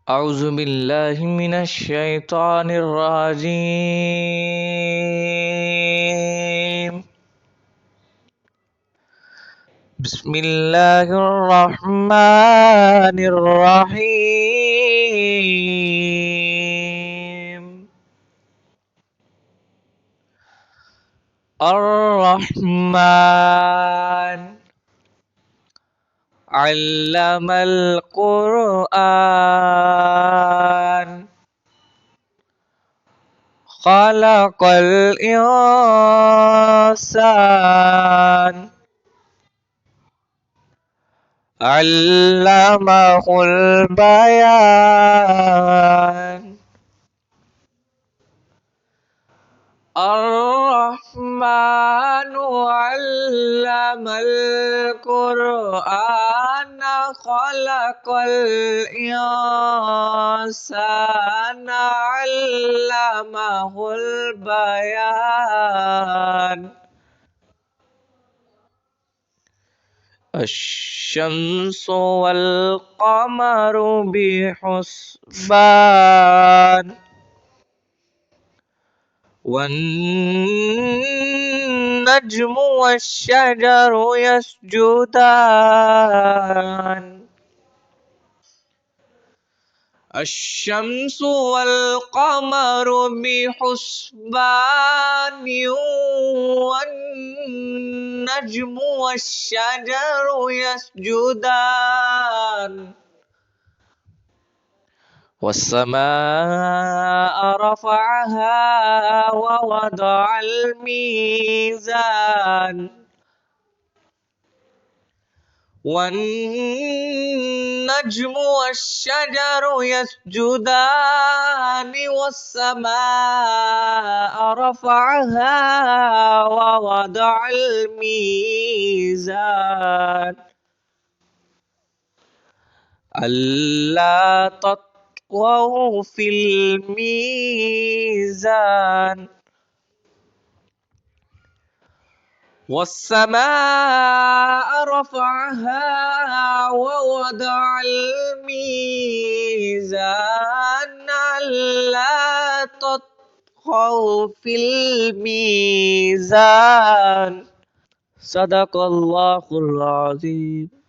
أعوذ بالله من الشيطان الرجيم. بسم الله الرحمن الرحيم. الرحمن علم القرآن خلق الإنسان علمه البيان. الرحمن علم القرآن خلق الإنسان علمه البيان. الشمس والقمر بحسبان والنجم والشجر يسجدان. الشمس والقمر بحسبان والنجم والشجر يسجدان. والسماء رفعها ووضع الميزان والنجم والشجر يسجدان. والسماء رفعها ووضع الميزان ألا تطغوا في الميزان. والسماء رفعها ووضع الميزان ألا تطغوا في الميزان. صدق الله العظيم.